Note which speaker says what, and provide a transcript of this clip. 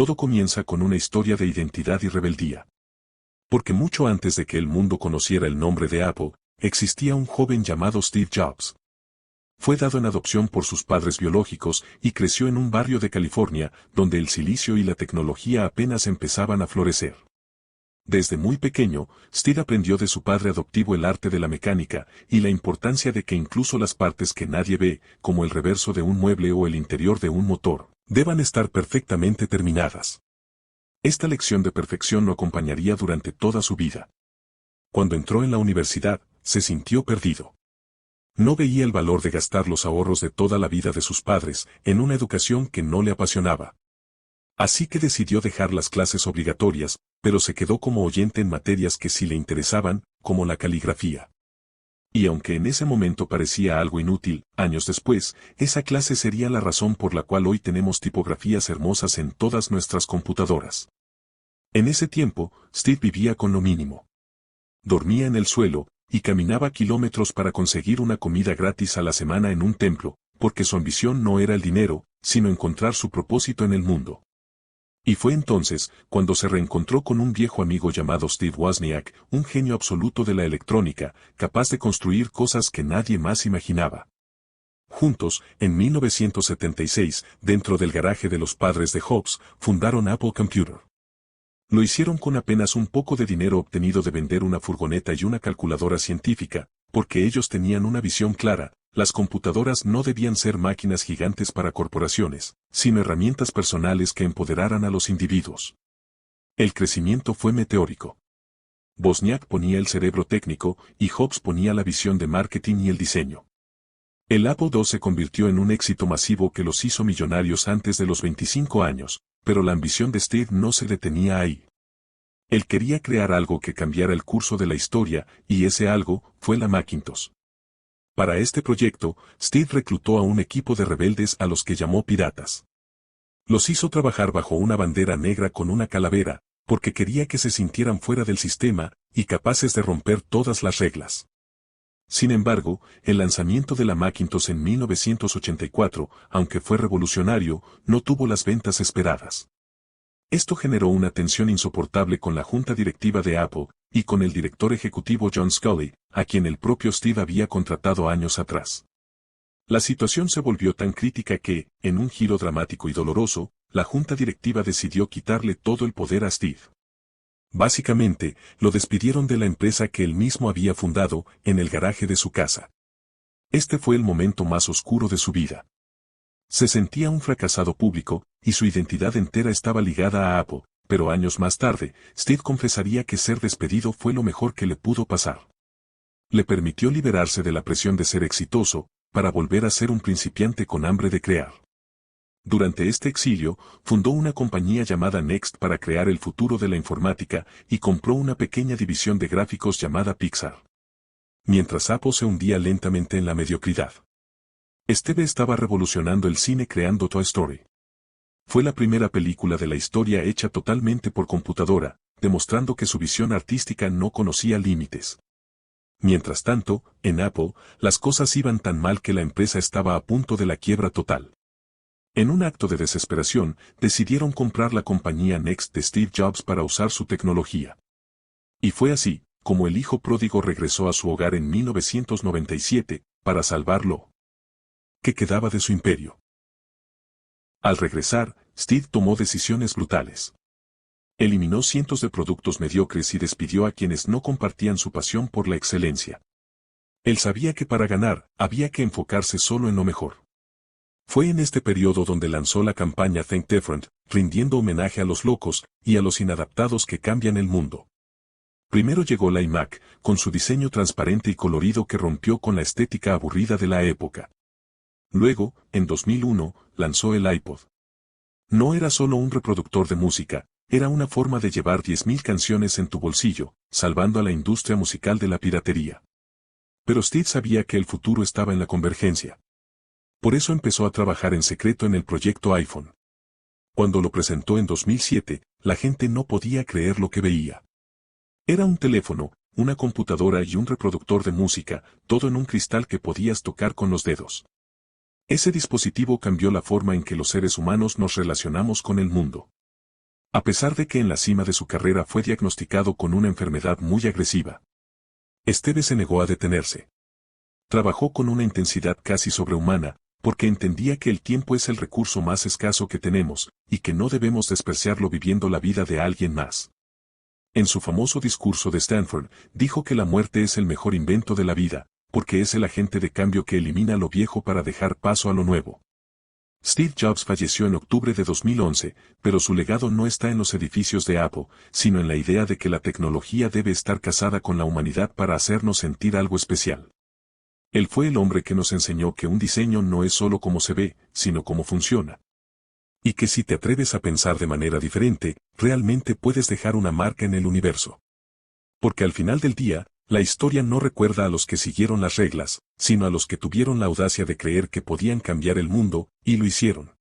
Speaker 1: todo comienza con una historia de identidad y rebeldía. Porque mucho antes de que el mundo conociera el nombre de Apple, existía un joven llamado Steve Jobs. Fue dado en adopción por sus padres biológicos y creció en un barrio de California, donde el silicio y la tecnología apenas empezaban a florecer. Desde muy pequeño, Steve aprendió de su padre adoptivo el arte de la mecánica y la importancia de que incluso las partes que nadie ve, como el reverso de un mueble o el interior de un motor, deban estar perfectamente terminadas. Esta lección de perfección lo acompañaría durante toda su vida. Cuando entró en la universidad, se sintió perdido. No veía el valor de gastar los ahorros de toda la vida de sus padres en una educación que no le apasionaba. Así que decidió dejar las clases obligatorias, pero se quedó como oyente en materias que sí le interesaban, como la caligrafía. Y aunque en ese momento parecía algo inútil, años después, esa clase sería la razón por la cual hoy tenemos tipografías hermosas en todas nuestras computadoras. En ese tiempo, Steve vivía con lo mínimo. Dormía en el suelo, y caminaba kilómetros para conseguir una comida gratis a la semana en un templo, porque su ambición no era el dinero, sino encontrar su propósito en el mundo. Y fue entonces, cuando se reencontró con un viejo amigo llamado Steve Wozniak, un genio absoluto de la electrónica, capaz de construir cosas que nadie más imaginaba. Juntos, en 1976, dentro del garaje de los padres de Jobs, fundaron Apple Computer. Lo hicieron con apenas un poco de dinero obtenido de vender una furgoneta y una calculadora científica, porque ellos tenían una visión clara: las computadoras no debían ser máquinas gigantes para corporaciones, sino herramientas personales que empoderaran a los individuos. El crecimiento fue meteórico. Wozniak ponía el cerebro técnico y Jobs ponía la visión de marketing y el diseño. El Apple II se convirtió en un éxito masivo que los hizo millonarios antes de los 25 años, pero la ambición de Steve no se detenía ahí. Él quería crear algo que cambiara el curso de la historia, y ese algo fue la Macintosh. Para este proyecto, Steve reclutó a un equipo de rebeldes a los que llamó piratas. Los hizo trabajar bajo una bandera negra con una calavera, porque quería que se sintieran fuera del sistema y capaces de romper todas las reglas. Sin embargo, el lanzamiento de la Macintosh en 1984, aunque fue revolucionario, no tuvo las ventas esperadas. Esto generó una tensión insoportable con la junta directiva de Apple y con el director ejecutivo John Sculley, a quien el propio Steve había contratado años atrás. La situación se volvió tan crítica que, en un giro dramático y doloroso, la junta directiva decidió quitarle todo el poder a Steve. Básicamente, lo despidieron de la empresa que él mismo había fundado, en el garaje de su casa. Este fue el momento más oscuro de su vida. Se sentía un fracasado público, y su identidad entera estaba ligada a Apple, pero años más tarde, Steve confesaría que ser despedido fue lo mejor que le pudo pasar. Le permitió liberarse de la presión de ser exitoso, para volver a ser un principiante con hambre de crear. Durante este exilio, fundó una compañía llamada Next para crear el futuro de la informática y compró una pequeña división de gráficos llamada Pixar. Mientras Apple se hundía lentamente en la mediocridad, Steve estaba revolucionando el cine creando Toy Story. Fue la primera película de la historia hecha totalmente por computadora, demostrando que su visión artística no conocía límites. Mientras tanto, en Apple, las cosas iban tan mal que la empresa estaba a punto de la quiebra total. En un acto de desesperación, decidieron comprar la compañía Next de Steve Jobs para usar su tecnología. Y fue así, como el hijo pródigo regresó a su hogar en 1997, para salvarlo que quedaba de su imperio. Al regresar, Steve tomó decisiones brutales. Eliminó cientos de productos mediocres y despidió a quienes no compartían su pasión por la excelencia. Él sabía que para ganar, había que enfocarse solo en lo mejor. Fue en este periodo donde lanzó la campaña Think Different, rindiendo homenaje a los locos y a los inadaptados que cambian el mundo. Primero llegó la iMac, con su diseño transparente y colorido que rompió con la estética aburrida de la época. Luego, en 2001, lanzó el iPod. No era solo un reproductor de música, era una forma de llevar 10.000 canciones en tu bolsillo, salvando a la industria musical de la piratería. Pero Steve sabía que el futuro estaba en la convergencia. Por eso empezó a trabajar en secreto en el proyecto iPhone. Cuando lo presentó en 2007, la gente no podía creer lo que veía. Era un teléfono, una computadora y un reproductor de música, todo en un cristal que podías tocar con los dedos. Ese dispositivo cambió la forma en que los seres humanos nos relacionamos con el mundo. A pesar de que en la cima de su carrera fue diagnosticado con una enfermedad muy agresiva, Steve se negó a detenerse. Trabajó con una intensidad casi sobrehumana, porque entendía que el tiempo es el recurso más escaso que tenemos, y que no debemos despreciarlo viviendo la vida de alguien más. En su famoso discurso de Stanford, dijo que la muerte es el mejor invento de la vida, porque es el agente de cambio que elimina lo viejo para dejar paso a lo nuevo. Steve Jobs falleció en octubre de 2011, pero su legado no está en los edificios de Apple, sino en la idea de que la tecnología debe estar casada con la humanidad para hacernos sentir algo especial. Él fue el hombre que nos enseñó que un diseño no es solo cómo se ve, sino cómo funciona. Y que si te atreves a pensar de manera diferente, realmente puedes dejar una marca en el universo. Porque al final del día, la historia no recuerda a los que siguieron las reglas, sino a los que tuvieron la audacia de creer que podían cambiar el mundo, y lo hicieron.